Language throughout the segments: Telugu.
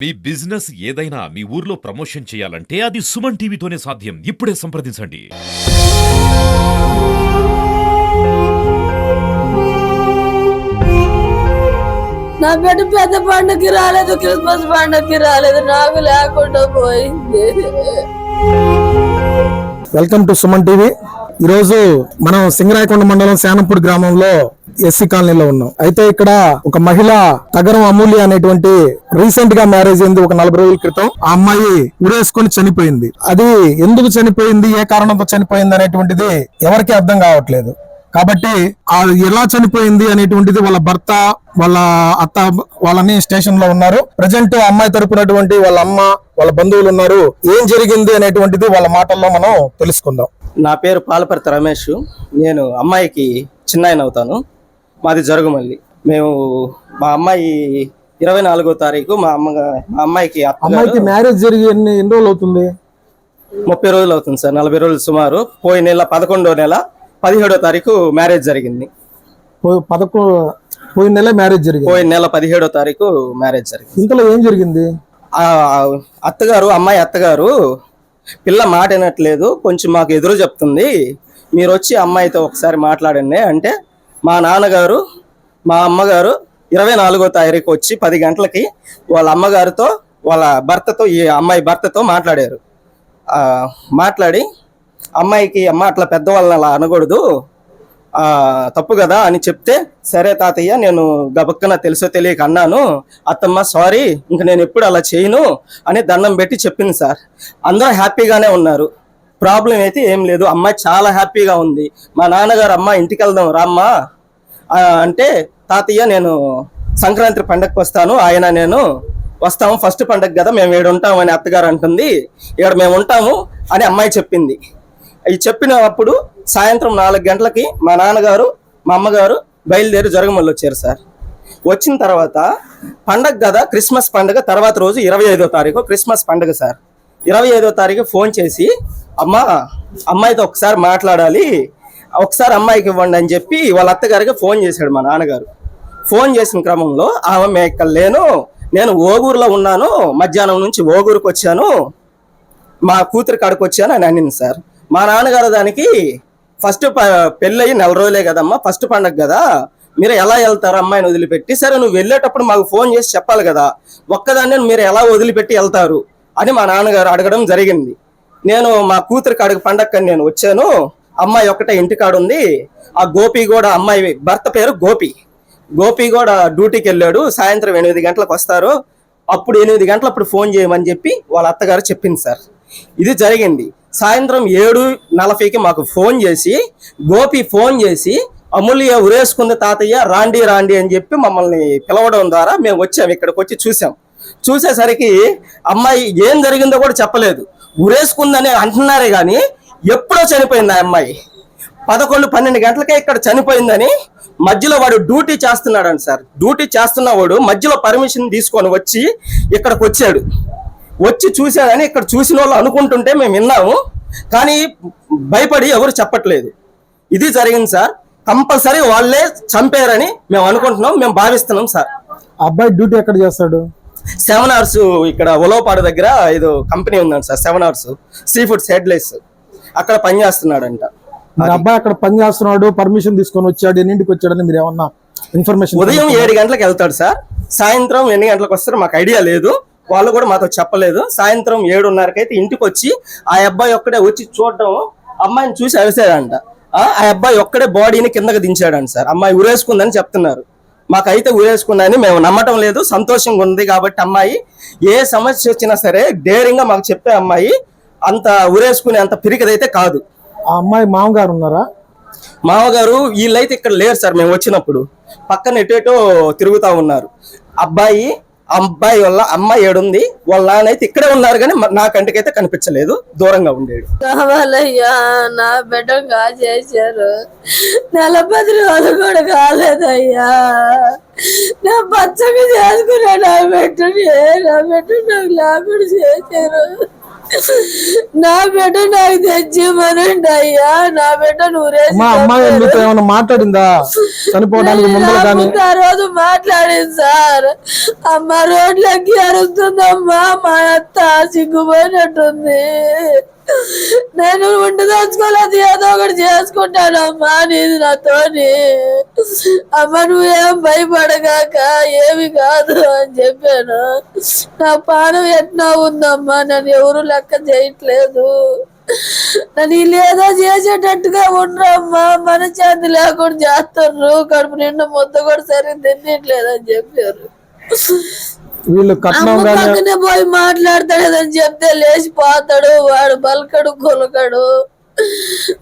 మీ బిజినెస్ ఏదైనా మీ ఊర్లో ప్రమోషన్ చేయాలంటే అది సుమన్ టీవీతోనే సాధ్యం. ఇప్పుడే సంప్రదించండి. నా బిడ్డ పెద్ద పండుగకి రాలేదు, క్రిస్మస్ పండుగకి రాలేదు, నాకు లేకుండా పోయింది. Welcome to Suman TV. ఈరోజు మనం సింగరాయకొండ మండలం శానంపూడి గ్రామంలో ఎస్సీ కాలనీలో ఉన్నాం. అయితే ఇక్కడ ఒక మహిళ తగరం అమూల్య అనేటువంటి రీసెంట్ గా మ్యారేజ్ అయింది. ఒక 40 రోజుల క్రితం ఆ అమ్మాయి ఉరేసుకొని చనిపోయింది. అది ఎందుకు చనిపోయింది, ఏ కారణంతో చనిపోయింది అనేటువంటిది ఎవరికి అర్థం కావట్లేదు. కాబట్టి ఎలా చనిపోయింది అనేటువంటిది వాళ్ళ భర్త, వాళ్ళ అత్త వాళ్ళని స్టేషన్ లో ఉన్నారు. ప్రజెంట్ అమ్మాయి తరపునటువంటి వాళ్ళ అమ్మ, వాళ్ళ బంధువులు ఉన్నారు. ఏం జరిగింది అనేటువంటిది వాళ్ళ మాటల్లో మనం తెలుసుకుందాం. నా పేరు పాలపర్తి రమేష్. నేను అమ్మాయికి చిన్నాయన అవుతాను. మాది జరుగుమల్లి. మేము మా అమ్మాయి 24వ తారీఖు మా అమ్మాయికి మ్యారేజ్ జరిగి ఎన్ని రోజులు అవుతుంది? 30 రోజులు అవుతుంది సార్. 40 రోజులు సుమారు. పోయిన నెల 11వ నెల 17వ తారీఖు మ్యారేజ్ జరిగింది. పోయిన నెల మ్యారేజ్ జరిగింది. పోయిన నెల 17వ తారీఖు మ్యారేజ్ జరిగింది. ఇంతలో ఏం జరిగింది? అమ్మాయి అత్తగారు పిల్ల మాట వినట్లేదు, కొంచెం మాకు ఎదురు చెప్తుంది, మీరు వచ్చి అమ్మాయితో ఒకసారి మాట్లాడండి అంటే మా నాన్నగారు మా అమ్మగారు 24వ తారీఖు వచ్చి 10 గంటలకి వాళ్ళ అమ్మగారితో వాళ్ళ భర్తతో ఈ అమ్మాయి భర్తతో మాట్లాడారు. మాట్లాడి అమ్మాయికి అమ్మ అట్లా పెద్దవాళ్ళని అలా అనకూడదు, తప్పు కదా అని చెప్తే, సరే తాతయ్య నేను గబక్కన తెలుసో తెలియక అన్నాను, అత్తమ్మ సారీ, ఇంక నేను ఎప్పుడు అలా చేయను అని దండం పెట్టి చెప్పింది సార్. అందరూ హ్యాపీగానే ఉన్నారు, ప్రాబ్లం అయితే ఏం లేదు. అమ్మాయి చాలా హ్యాపీగా ఉంది. మా నాన్నగారు అమ్మ ఇంటికి వెళ్దాం రామ్మా అంటే, తాతయ్య నేను సంక్రాంతి పండగకి వస్తాను, ఆయన నేను వస్తాము, ఫస్ట్ పండగ కదా మేము ఏడు ఉంటాము అని అత్తగారు అంటుంది. ఇక్కడ మేము ఉంటాము అని అమ్మాయి చెప్పింది. ఇది చెప్పినప్పుడు సాయంత్రం 4 గంటలకి మా నాన్నగారు మా అమ్మగారు బయలుదేరి జరుగుమల్లి వచ్చారు సార్. వచ్చిన తర్వాత పండగ కదా, క్రిస్మస్ పండుగ తర్వాత రోజు 25వ తారీఖు క్రిస్మస్ పండుగ సార్. 25వ తారీఖు ఫోన్ చేసి అమ్మాయితో ఒకసారి మాట్లాడాలి, ఒకసారి అమ్మాయికి ఇవ్వండి అని చెప్పి వాళ్ళ అత్తగారికి ఫోన్ చేశాడు మా నాన్నగారు. ఫోన్ చేసిన క్రమంలో ఆమె ఇక్కడ లేను, నేను ఓగూరులో ఉన్నాను, మధ్యాహ్నం నుంచి ఓగూరుకు వచ్చాను, మా కూతురి కాడికి వచ్చాను అని అనింది సార్. మా నాన్నగారు దానికి ఫస్ట్ పెళ్ళయి 4 రోజులే కదమ్మా, ఫస్ట్ పండగ కదా, మీరు ఎలా వెళ్తారు అమ్మాయిని వదిలిపెట్టి, సరే నువ్వు వెళ్ళేటప్పుడు మాకు ఫోన్ చేసి చెప్పాలి కదా, ఒక్కదాన్ని మీరు ఎలా వదిలిపెట్టి వెళ్తారు అని మా నాన్నగారు అడగడం జరిగింది. నేను మా కూతురి కాడికి పండగని నేను వచ్చాను, అమ్మాయి ఒక్కటే ఇంటికాడు ఉంది, ఆ గోపి కూడా అమ్మాయి భర్త పేరు గోపి కూడా డ్యూటీకి వెళ్ళాడు, సాయంత్రం 8 గంటలకు వస్తారు, అప్పుడు 8 గంటలప్పుడు ఫోన్ చేయమని చెప్పి వాళ్ళ అత్తగారు చెప్పింది సార్. ఇది జరిగింది. సాయంత్రం 7:40కి మాకు ఫోన్ చేసి గోపి ఫోన్ చేసి అమూల్య ఉరేసుకుంది తాతయ్య రాండి అని చెప్పి మమ్మల్ని పిలవడం ద్వారా మేము వచ్చాము. ఇక్కడికి వచ్చి చూసేసరికి అమ్మాయి ఏం జరిగిందో కూడా చెప్పలేదు, ఉరేసుకుందని అంటున్నారే కానీ ఎప్పుడో చనిపోయింది ఆ అమ్మాయి. 11-12 గంటలకే ఇక్కడ చనిపోయిందని మధ్యలో వాడు డ్యూటీ చేస్తున్నాడు సార్. డ్యూటీ చేస్తున్నవాడు మధ్యలో పర్మిషన్ తీసుకొని వచ్చి ఇక్కడికి వచ్చాడు. వచ్చి చూశాడని ఇక్కడ చూసిన వాళ్ళు అనుకుంటుంటే మేము విన్నాము, కానీ భయపడి ఎవరు చెప్పట్లేదు. ఇది జరిగింది సార్. కంపల్సరీ వాళ్ళే చంపారని మేము అనుకుంటున్నాం, మేము భావిస్తున్నాం సార్. అబ్బాయి డ్యూటీ ఎక్కడ చేస్తాడు? 7 hours ఇక్కడ ఉలవపాడు దగ్గర ఏదో కంపెనీ ఉందండి sir, 7 hours sea foods headless, అక్కడ పని చేస్తున్నాడంట. అబ్బాయి అక్కడ పని చేస్తున్నాడు, పర్మిషన్ తీసుకొని వచ్చాడు, ఎన్నింటికి వచ్చాడని మీరు ఏమన్నా ఇన్ఫర్మేషన్? ఉదయం 7 గంటలకు వెళ్తాడు సార్, సాయంత్రం ఎన్ని గంటలకు వస్తారో మాకు ఐడియా లేదు, వాళ్ళు కూడా మాతో చెప్పలేదు. సాయంత్రం 7:30కి అయితే ఇంటికి వచ్చి ఆ అబ్బాయి ఒక్కడే వచ్చి చూడడం, అమ్మాయిని చూసి అరిసాడంట. ఆ అబ్బాయి ఒక్కడే బాడీని కిందకి దించాడంట సార్. అమ్మాయి ఉరేసుకుందని చెప్తున్నారు, మాకైతే ఉరేసుకుందని మేము నమ్మటం లేదు. సంతోషంగా ఉంది కాబట్టి అమ్మాయి ఏ సమస్య వచ్చినా సరే డేరింగ్ గా మాకు చెప్పే అమ్మాయి, అంత ఉరేసుకునే అంత పిరికిదైతే కాదు. ఆ అమ్మాయి మామగారు ఉన్నారా? మామగారు వీళ్ళైతే ఇక్కడ లేరు సార్. మేము వచ్చినప్పుడు పక్కన ఎటేటో తిరుగుతా ఉన్నారు. అబ్బాయి వాళ్ళ అమ్మాయి ఏడుంది, వాళ్ళ నాన్నైతే ఇక్కడే ఉన్నారు, కానీ నా కంటికైతే కనిపించలేదు, దూరంగా ఉండేడు. కావాలయ్యా, నా బిడ్డ చేశారు, 10 రోజులు కూడా కాలేదయ్యా, నా పచ్చగా చేసుకున్నా, నా బిడ్డ నాకు లేకుండా చేశారు. నా బిడ్డ నాకు తెచ్చిమనండి అయ్యా. నా బిడ్డ నూరేసి మా అమ్మాయి మీతో ఏమైనా మాట్లాడిందా చనిపోవడానికి ముందర కానీ? ఆ రోజు మాట్లాడింది సార్. అమ్మ రోడ్లకి అరుస్తుందమ్మా, మా అత్త సిగ్గుపోయినట్టుంది, నేను ఉండి తెచ్చుకోలేదు, ఏదో ఒకటి చేసుకుంటానమ్మా నీది నాతోని, అమ్మ నువ్వేం భయపడగాక ఏమి కాదు అని చెప్పాను. నా పానం ఎట్లా ఉందమ్మా, నన్ను ఎవరు లెక్క చేయట్లేదు, నన్ను వీళ్ళేదో చేసేటట్టుగా ఉండరమ్మా, మనశ్శాంతి లేకుండా చేస్తున్నారు, కడుపు నిండా ముద్ద కూడా సరిగ్గా తినట్లేదు అని చెప్పారు. వీళ్ళు కట్నం అమ్మ పక్కనే పోయి మాట్లాడతాడని చెప్తే లేచిపోతాడు, వాడు బలకడు కొలకడు,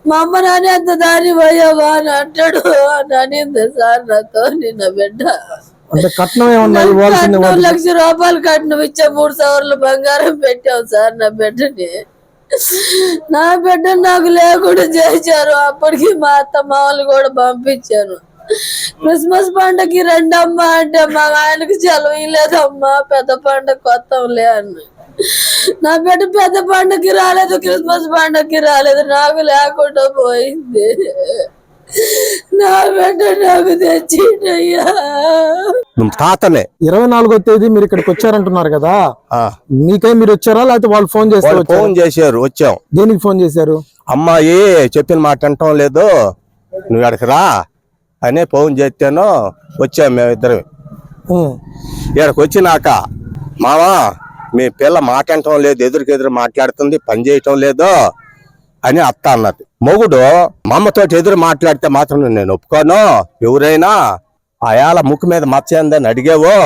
మా అమ్మ నాని అంత దారి పోయావా అని అంటాడు అని అనింది సార్ నాతో. నిన్న బిడ్డ అంటే కట్నం ఏమన్నా ఇవ్వాల్సింది? 2 లక్షల రూపాయలు కట్నం ఇచ్చా, 3 సవర్లు బంగారం పెట్టావు సార్ నా బిడ్డని. నా బిడ్డ నాకు లేకుండా చేశారు. అప్పటికి మా అత్త మామూలు కూడా పంపించాను. క్రిస్మస్ పండగకి రండమ్మా అంటే మా ఆయనకి సెలవు లేదమ్మా, పెద్ద పండగ కొత్తంలే అని. నా బిడ్డ పెద్ద పండగకి రాలేదు, క్రిస్మస్ పండగకి రాలేదు, నాకు లేకుండా పోయింది. నా బిడ్డ నాకు తెచ్చిండయ్యా. తాతనే 24వ తేదీ మీరు ఇక్కడికి వచ్చారంటున్నారు కదా, మీకై మీరు వచ్చారా లేకపోతే వాళ్ళు ఫోన్ చేస్తారు? ఫోన్ చేశారు, వచ్చాం. దేనికి ఫోన్ చేశారు? అమ్మాయి చెప్పిన మాట అంటాం లేదు, నువ్వు ఎక్కడికి రా అని ఫోన్ చేస్తాను. వచ్చాం మేమిద్దరం. ఇక్కడికి వచ్చినాక మావా మీ పిల్ల మాట అంటాం లేదు, ఎదురుకెదురు మాట్లాడుతుంది, పని చేయటం లేదు అని అత్త అన్నది. మొగుడు మా అమ్మతో ఎదురు మాట్లాడితే మాత్రం నేను ఒప్పుకోను, ఎవరైనా ఆయాల ముక్కు మీద మచ్చ ఏందని అడిగావో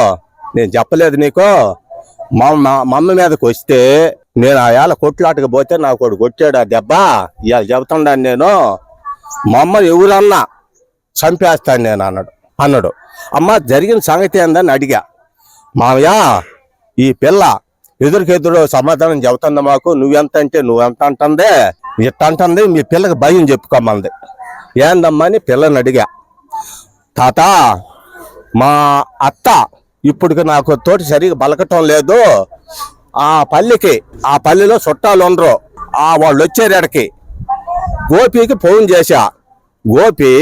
నేను చెప్పలేదు నీకు, మా అమ్మ మీదకి వస్తే నేను ఆయాల కొట్లాటకు పోతే నాకు ఒకడు కొట్టాడు, ఆ దెబ్బ ఇవాళ చెబుతున్నాను నేను, మా అమ్మ ఎవరన్నా చంపేస్తాను నేను అన్నాడు. అమ్మ జరిగిన సంగతి ఏందని అడిగా. మావయ్య ఈ పిల్ల ఎదురుకెదురు సమాధానం చెబుతుంది మాకు, నువ్వెంత అంటే నువ్వెంత అంటుందే, ఇట్ట అంటుంది, మీ పిల్లకి భయం చెప్పుకోమంది. ఏందమ్మా అని పిల్లని అడిగా. తాత మా అత్త ఇప్పుడు నాకు తోటి సరిగా బలకటం లేదు, ఆ పల్లెలో చుట్టాలు ఉండరు, వాళ్ళు వచ్చేరేడికి గోపికి ఫోన్ చేశా. గోపి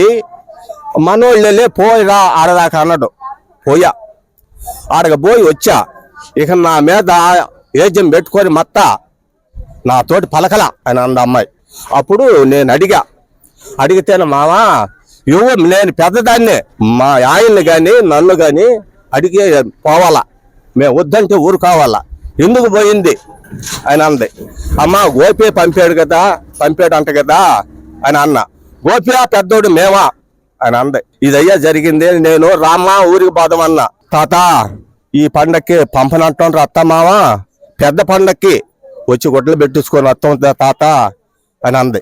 మనోళ్ళే పోయిరా ఆడదాకా అన్నాడు. పోయా, ఆడక పోయి వచ్చా. ఇక నా మీద ఏజం పెట్టుకొని మత్త నాతోటి పలకల అని అంద అమ్మాయి. అప్పుడు నేను అడిగితేనే మావా నేను పెద్దదాన్నే, మా ఆయన్ని కానీ నన్ను కానీ అడిగి పోవాలా, మేము వద్దంటే ఊరు కావాలా, ఎందుకు పోయింది అని అంది. అమ్మ గోపి పంపాడు అంట కదా అని అన్న. గోపి పెద్దోడు మేమా అని అంది. ఇదయ్యా జరిగింది, నేను రామ్మా ఊరికి పోదామన్నా. తాత ఈ పండక్కి పంపనంటుండ్రు అత్త మామ, పెద్ద పండక్కి వచ్చి గుడ్డలు పెట్టించుకొని వస్తాం తాత అని అంది.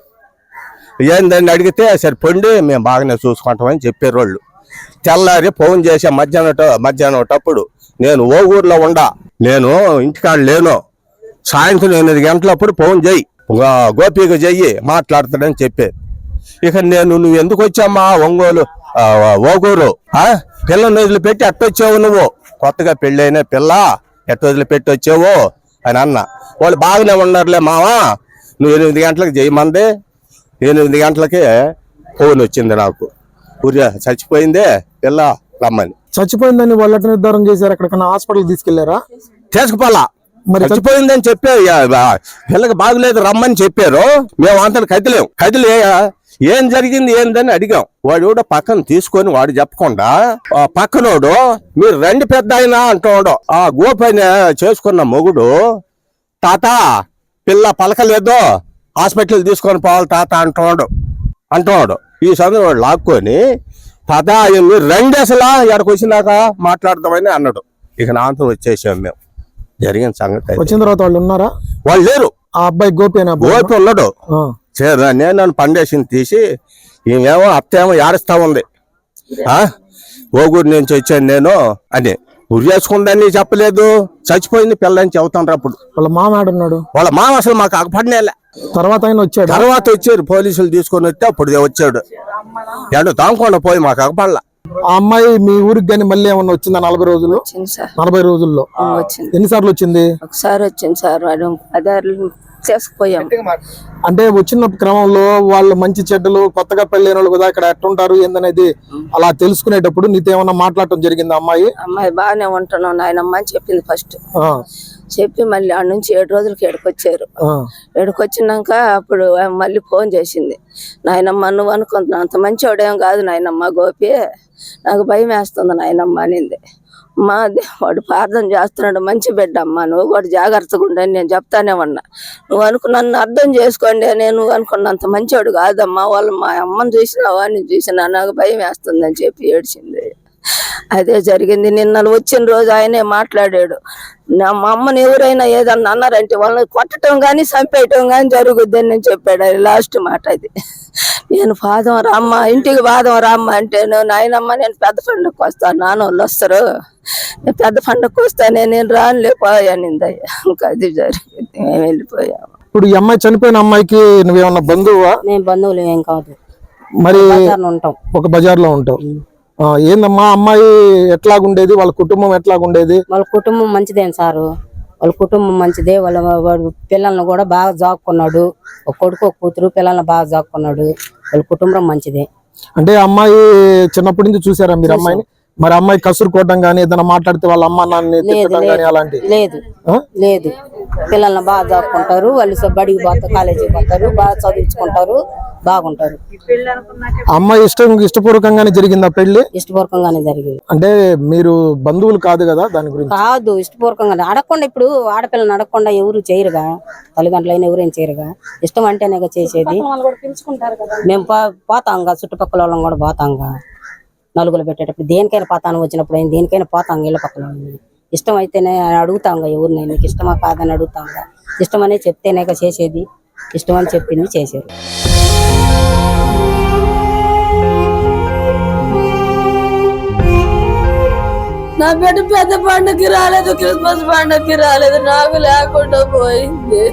ఏందని అడిగితే సరిపోండి మేము బాగానే చూసుకుంటామని చెప్పారు వాళ్ళు. తెల్లారి ఫోన్ చేసే మధ్యాహ్నం నేను ఓ ఊర్లో నేను ఇంటికాడ లేను, సాయంత్రం 8 గంటలప్పుడు ఫోన్ చెయ్యి, గోపికి చెయ్యి మాట్లాడతాడని చెప్పారు. ఇక నువ్వు ఎందుకు వచ్చామ్మా ఓగూరు, పిల్లని వదిలిపెట్టి ఎట్టొచ్చావు, నువ్వు కొత్తగా పెళ్ళైన పిల్ల ఎట్ట వదిలిపెట్టి వచ్చావు అని అన్న. వాళ్ళు బాగానే ఉన్నారులే మావా, నువ్వు 8 గంటలకు చేయమంది. 8 గంటలకే ఫోన్ వచ్చింది నాకు, చచ్చిపోయిందే పిల్ల రమ్మని. చచ్చిపోయిందని వాళ్ళు నిర్ధారణ చేశారు, ఎక్కడికన్నా హాస్పిటల్ తీసుకెళ్లారా? తీసుకుపోలా, మరి చచ్చిపోయిందని చెప్పే పిల్లకి బాగులేదు రమ్మని చెప్పారు. మేము అంతా కదిలే ఏం జరిగింది ఏందని అడిగాం. వాడు కూడా పక్కన తీసుకొని వాడు చెప్పకుండా పక్కనోడు మీరు రండి పెద్ద అయినా అంటున్నాడు. ఆ గోపైన చేసుకున్న మొగుడు తాత పిల్ల పలకలేదు, హాస్పిటల్ తీసుకొని పోవాలి తాత అంటున్నాడు. ఈ సందర్భంలో లాక్కొని తాత మీరు రండి అసలు ఎక్కడికి వచ్చినాక మాట్లాడదామని అన్నాడు. ఇక నాతో వచ్చేసాం మేము. జరిగిన సంగతి వచ్చిన తర్వాత వాళ్ళు ఉన్నారా? వాళ్ళు లేరు. ఆ అబ్బాయి గోపి ఉన్నాడు. నేను నన్ను పండేసింది తీసి ఈమెమో అత్త ఏమో ఏడుస్తా ఉంది, ఓగూరు నుంచి వచ్చాను నేను అని. ఉరి చేసుకుందని చెప్పలేదు, చచ్చిపోయింది పిల్లని చెబుతాను. అప్పుడు వాళ్ళ మామ ఆడున్నాడు. వాళ్ళ మామ అసలు మాకు అగపడినేలే. తర్వాత వచ్చారు పోలీసులు తీసుకొని వస్తే అప్పుడు వచ్చాడు. తాంకుండా పోయి మాకు అగపడలా. ఆ అమ్మాయి మీ ఊరికి కానీ మళ్ళీ ఏమన్నా వచ్చిందా? 40 రోజులు 40 రోజుల్లో ఎన్నిసార్లు వచ్చింది? ఒకసారి వచ్చింది సార్. వాడు తీసుకుపోయాం. అంటే వచ్చిన క్రమంలో వాళ్ళు మంచి చెడ్డలు కొత్తగా పెళ్ళైన వాళ్ళు కదా ఇక్కడ ఎట్టుంటారు ఏందనేది అలా తెలుసుకునేటప్పుడు నీతో ఏమన్నా మాట్లాడటం జరిగింది అమ్మాయి? అమ్మాయి బాగానే ఉంటున్నావు నాయనమ్మ అని చెప్పింది ఫస్ట్. చెప్పి మళ్ళీ ఆడ నుంచి 7 రోజులకి ఎడకొచ్చారు. ఎడకొచ్చినాక అప్పుడు మళ్ళీ ఫోన్ చేసింది. నాయనమ్మ నువ్వు అనుకుంటున్నావు అంత మంచివాడేం కాదు నాయనమ్మ గోపి, నాకు భయం వేస్తుంది నాయనమ్మ అనింది. మా వాడు ప్రార్థన చేస్తున్నాడు, మంచి బిడ్డ అమ్మ, నువ్వు కూడా జాగ్రత్తగా ఉండని నేను చెప్తానే ఉన్నా. నువ్వు నన్ను అర్థం చేసుకోండి, నేను అనుకున్నంత మంచివాడు కాదమ్మా, వాళ్ళు మా అమ్మని చూసినా వాడిని చూసినా నాకు భయం వేస్తుందని చెప్పి ఏడ్చింది. అదే జరిగింది. నిన్న వచ్చిన రోజు ఆయనే మాట్లాడాడు. మా అమ్మని ఎవరైనా ఏదన్నా అన్నారంటే వాళ్ళని కొట్టడం కానీ చంపేయటం కానీ జరుగుద్దని నేను చెప్పాడు. అది లాస్ట్ మాట అది. నేను పాదం రామ్మ ఇంటికి పాదం రామ్మ అంటే నాయనమ్మ నేను పెద్ద పండుగకు వస్తాను, నాన్న వాళ్ళు వస్తారు, నేను పెద్ద పండుగకు వస్తానే, నేను రానులేపోయానిందయ్యా. ఇంకా అది జరిగింది, మేము వెళ్ళిపోయాము. ఇప్పుడు ఈ అమ్మాయి చనిపోయిన అమ్మాయికి నువ్వేమన్నా బంధువా? మేము బంధువులు ఏం కాదు, మరి ఉంటాం, ఒక బజార్లో ఉంటావు. ఏందమ్మా అమ్మాయి ఎట్లాగుండేది, వాళ్ళ కుటుంబం ఎట్లాగుండేది? వాళ్ళ కుటుంబం మంచిదేం సారు, వాళ్ళ కుటుంబం మంచిదే. వాడు పిల్లల్ని కూడా బాగా జాక్కున్నాడు, ఒక కొడుకు ఒక కూతురు పిల్లల్ని బాగా జాక్కున్నాడు. వాళ్ళ కుటుంబం మంచిదే. అంటే అమ్మాయి చిన్నప్పటి నుంచి చూసారా మీరు అమ్మాయిని? మరి అమ్మాయి కసురుకోవడం గానీ ఏదైనా మాట్లాడితే వాళ్ళ అమ్మ నాన్న తిట్టడం గానీ అలాంటి లేదు లేదు. పిల్లల్ని బాగా జాక్కుంటారు, వాళ్ళు బడికి పోతారు, కాలేజీకి పోతారు, బాగా చదివించుకుంటారు, బాగుంటారు. అమ్మాయి ఇష్టపూర్వకంగానే జరిగిందా పెళ్లి? ఇష్టపూర్వకంగానే జరిగింది. అంటే మీరు బంధువులు కాదు కదా దాని గురించి? కాదు, ఇష్టపూర్వకంగానే. అడగకుండా ఇప్పుడు ఆడపిల్లని అడగకుండా ఎవరు చేయరుగా, తల్లిదండ్రులైనా ఎవరేం చేయరుగా, ఇష్టం అంటేనే చేసేది. మేము పోతాంగా, చుట్టుపక్కల వాళ్ళం కూడా పోతాంగా, నలుగులు పెట్టేటప్పుడు దేనికైనా పోతాను, వచ్చినప్పుడు దేనికైనా పోతాం ఇళ్ళ పక్కన. ఇష్టం అయితేనే అడుగుతాంగా ఎవరినైనా, నీకు ఇష్టమా కాదని అడుగుతాంగా. ఇష్టమనే చెప్తేనే చేసేది, ఇష్టం అని చెప్పింది చేసేది. నా బిడ్డ పెద్ద పండుగకి రాలేదు, క్రిస్మస్ పండుగకి రాలేదు, నాకు లేకుండా పోయింది.